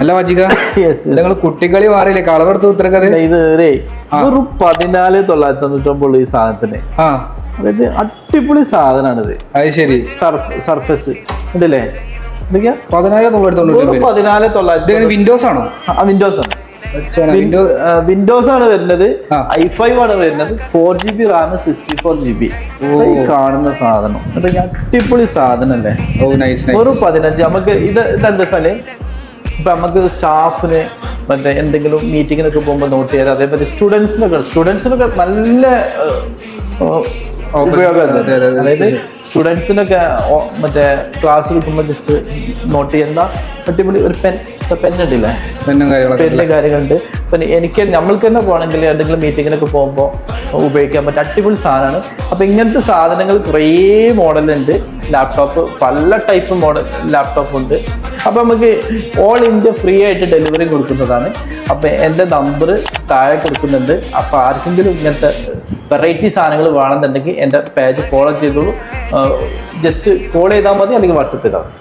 അല്ല വാജിക നിങ്ങൾ കുട്ടികളി മാറിയില്ലേ കളർ എടുത്ത് ഉത്തരക്കഥ ഇത് ഒരു 14,999 ഈ സാധനത്തിന്. അതായത് അടിപൊളി സാധനമാണിത്. അത് ശരി. സർഫസ് ഉണ്ടല്ലേ? 14,999. വിൻഡോസ് ആണോ? വിൻഡോസ് ആണ്. വിൻഡോസ് ആണ് വരുന്നത്. i5 ആണ് വരുന്നത്. 4GB Ram, 64GB. കാണുന്ന സാധനം അടിപൊളി സാധനല്ലേ? ഒരു 15. നമുക്ക് ഇതെന്താ വെച്ചാല് ഇപ്പൊ നമുക്ക് സ്റ്റാഫിന് മറ്റേ എന്തെങ്കിലും മീറ്റിങ്ങിനൊക്കെ പോകുമ്പോൾ നോട്ട് ചെയ്യാം. അതേപോലെ സ്റ്റുഡൻസിനൊക്കെ നല്ല ഉപയോഗം. അതായത് സ്റ്റുഡൻസിനൊക്കെ മറ്റേ ക്ലാസ് എടുക്കുമ്പോൾ ജസ്റ്റ് നോട്ട് ചെയ്യുന്ന അടിപൊളി ഒരു പെന്നുണ്ടല്ലേ? പെന്നും കാര്യങ്ങളുണ്ട്. പിന്നെ എനിക്ക് നമ്മൾക്ക് തന്നെ പോകണമെങ്കിൽ എന്തെങ്കിലും മീറ്റിങ്ങിനൊക്കെ പോകുമ്പോൾ ഉപയോഗിക്കാൻ പറ്റും അടിപൊളി സാധനമാണ്. അപ്പൊ ഇങ്ങനത്തെ സാധനങ്ങൾ കുറേ മോഡലുണ്ട്. ലാപ്ടോപ്പ് പല ടൈപ്പ് മോഡൽ ലാപ്ടോപ്പ് ഉണ്ട്. അപ്പൊ നമുക്ക് ഓൾ ഇന്ത്യ ഫ്രീ ആയിട്ട് ഡെലിവറി കൊടുക്കുന്നതാണ്. അപ്പൊ എൻ്റെ നമ്പർ താഴെ കൊടുക്കുന്നുണ്ട്. അപ്പൊ ആർക്കെങ്കിലും ഇങ്ങനത്തെ വെറൈറ്റി സാധനങ്ങൾ വേണമെന്നുണ്ടെങ്കിൽ എൻ്റെ പേജ് ഫോളോ ചെയ്തോളൂ. ജസ്റ്റ് കോൾ ചെയ്താൽ മതി, അല്ലെങ്കിൽ വാട്സപ്പ് ചെയ്താൽ മതി.